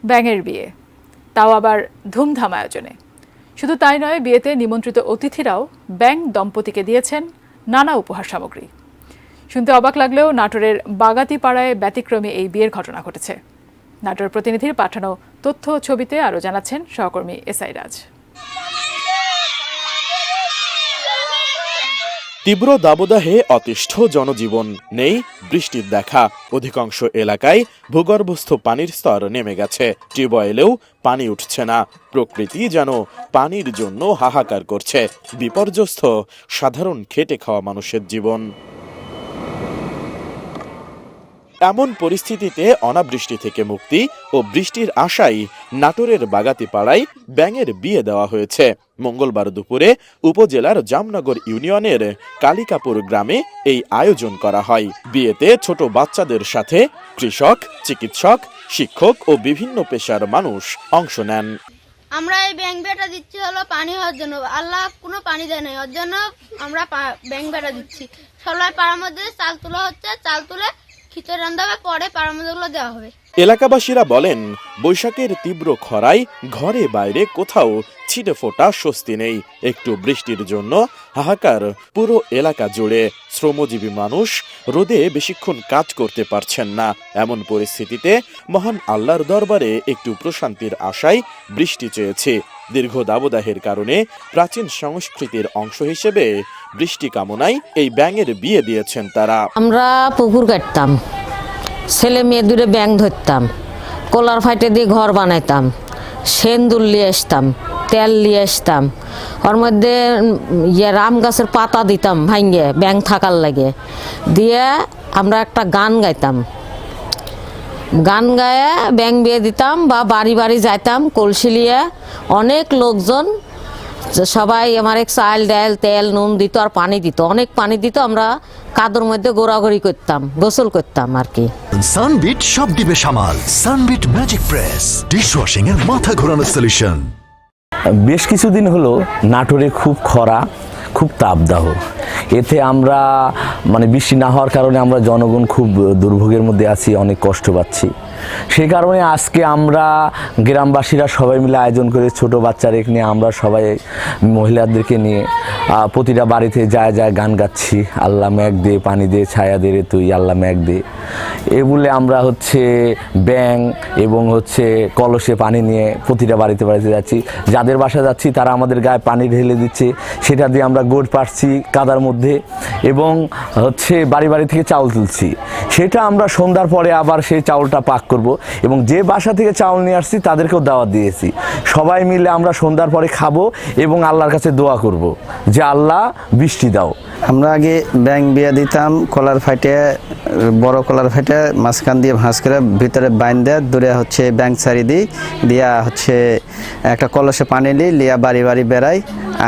ব্যাঙের বিয়ে, তাও আবার ধুমধাম আয়োজনে। শুধু তাই নয়, বিয়েতে নিমন্ত্রিত অতিথিরাও ব্যাঙ দম্পতিকে দিয়েছেন নানা উপহার সামগ্রী। শুনতে অবাক লাগলেও নাটোরের বাগাতিপাড়ায় ব্যতিক্রমী এই বিয়ের ঘটনা ঘটেছে। নাটোর প্রতিনিধির পাঠানো তথ্য ও ছবিতে আরও জানাচ্ছেন সহকর্মী এসআই রাজ। তীব্র দাবদাহে অতিষ্ঠ জনজীবন, নেই বৃষ্টির দেখা। অধিকাংশ এলাকায় ভূগর্ভস্থ পানির স্তর নেমে গেছে। টিউবওয়েলেও পানি উঠছে না। প্রকৃতি যেন পানির জন্য হাহাকার করছে। বিপর্যস্ত সাধারণ খেটে খাওয়া মানুষের জীবন। এমন পরিস্থিতিতে অনাবৃষ্টি থেকে মুক্তি ও বৃষ্টির আশায় নাটোরের বাগাতিপাড়ায় ব্যাঙের বিয়ে দেওয়া হয়েছে। মঙ্গলবার দুপুরে উপজেলার জামনগর ইউনিয়নের কালিকাপুর গ্রামে এই আয়োজন করা হয়। বিয়েতে ছোট বাচ্চাদের সাথে কৃষক, চিকিৎসক, শিক্ষক ও বিভিন্ন পেশার মানুষ অংশ নেন। আমরা এই ব্যাঙ বেটা দিচ্ছি হলো পানি হওয়ার জন্য। আল্লাহ কোনো পানি দেয় নাই, ওর জন্য আমরা ব্যাঙ বেটা দিচ্ছি। সবাই পাড়ার মধ্যে চাল তোলা হচ্ছে, চাল তুলে খিচুড়ি রান্না হবে, পরে পাড়ার মধ্যে গুলো দেওয়া হবে। এলাকাবাসীরা বলেন, বৈশাখের তীব্র খরায় ঘরে বাইরে কোথাও ছিটে ফোটা স্বস্তি নেই। একটু বৃষ্টির জন্য হাহাকার পুরো এলাকা জুড়ে। শ্রমজীবী মানুষ রোদে বেশিক্ষণ কাজ করতে পারছেন না। এমন পরিস্থিতিতে মহান আল্লাহর দরবারে একটু প্রশান্তির আশায় বৃষ্টি চেয়েছে। দীর্ঘ দাবদাহের কারণে প্রাচীন সংস্কৃতির অংশ হিসেবে বৃষ্টি কামনায় এই ব্যাঙের বিয়ে দিয়েছেন তারা। আমরা পুকুর কাটতাম, ছেলে মেয়ে দূরে ব্যাঙ ধরতাম, কলার ফাইটে দিয়ে ঘর বানাইতাম, সেন্দুর নিয়ে আসতাম, তেল নিয়ে আসতাম, ওর মধ্যে রাম গাছের পাতা দিতাম ভাঙ্গে ব্যাঙ থাকার লাগে, দিয়ে আমরা একটা গান গাইতাম। গান গায়ে ব্যাঙ বিয়ে দিতাম বা বাড়ি বাড়ি যাইতাম কলসি নিয়ে। অনেক লোকজন সবাই আমার চাল ডাল তেল নুন দিত আর পানি দিত, অনেক পানি দিত। আমরা কাদর মধ্যে গোড়াগড়ি করতাম, গোসল করতাম আর কি। সানবিট সব দিবে সামাল। সানবিট ম্যাজিক প্রেস ডিশওয়াশিং এর মাথা ঘোরানো সলিউশন। বেশ কিছুদিন হলো নাটোরে খুব খরা, খুব তাপদাহ। এতে আমরা বৃষ্টি না হওয়ার কারণে আমরা জনগণ খুব দুর্ভোগের মধ্যে আছি, অনেক কষ্ট পাচ্ছি। সেই কারণে আজকে আমরা গ্রামবাসীরা সবাই মিলে আয়োজন করে ছোট বাচ্চাদের নিয়ে আমরা সবাই মহিলাদেরকে নিয়ে প্রতিটা বাড়িতে যায় যায় গান গাচ্ছি। আল্লাহ মেঘ দে, পানি দে, ছায়া দে রে তুই, আল্লাহ মেঘ দে। এ বলে আমরা ব্যাঙ এবং কলসে পানি নিয়ে প্রতিটা বাড়িতে বাড়িতে যাচ্ছি। যাদের বাসা যাচ্ছি তারা আমাদের গায়ে পানি ঢেলে দিচ্ছে, সেটা দিয়ে আমরা গোড় পাড়ছি কাদার মধ্যে এবং বাড়ি বাড়ি থেকে চাউল তুলছি। সেটা আমরা সন্ধ্যার পরে আবার সেই চাউলটা পাক করব এবং যে বাসা থেকে চাউল নিয়ে আসছি তাদেরকেও দাওয়াত দিয়েছি। সবাই মিলে আমরা সন্ধ্যার পরে খাবো এবং আল্লাহর কাছে দোয়া করব যে আল্লাহ বৃষ্টি দাও। আমরা আগে ব্যাঙ বিয়ে দিতাম, কলার ফাইটে বড় কলার ফাইটে মাঝখান দিয়ে ভাঁজ করে ভিতরে বাইন দেয়, দূরে ব্যাঙ ছাড়ি দিই, দিয়া একটা কলসে পানি নিই, লিয়া বাড়ি বাড়ি বেড়াই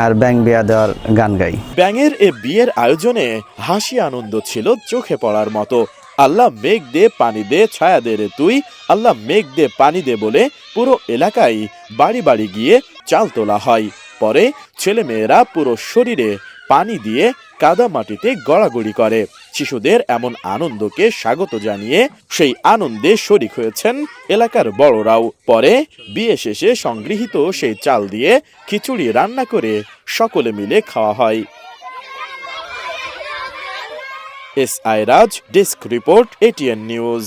আর ব্যাঙ বিয়া দেওয়ার গান গাই। ব্যাঙের এ বিয়ের আয়োজনে হাসি আনন্দ ছিল চোখে পড়ার মতো। আল্লাহ মেঘ দে, পানি দে, ছায়া দে রে তুই, আল্লাহ মেঘ দে, পানি দে বলে পুরো এলাকায় বাড়ি বাড়ি গিয়ে চাল তোলা হয়। পরে ছেলে মেয়েরা পুরো শরীরে পানি দিয়ে কাদা মাটিতে গড়াগড়ি করে। শিশুদের এমন আনন্দকে স্বাগত জানিয়ে সেই আনন্দে শরিক হয়েছেন এলাকার বড়রাও। পরে বিয়ে শেষে সংগৃহীত সেই চাল দিয়ে খিচুড়ি রান্না করে সকলে মিলে খাওয়া হয়। এসআই রাজ, ডেস্ক রিপোর্ট, এটিএন নিউজ।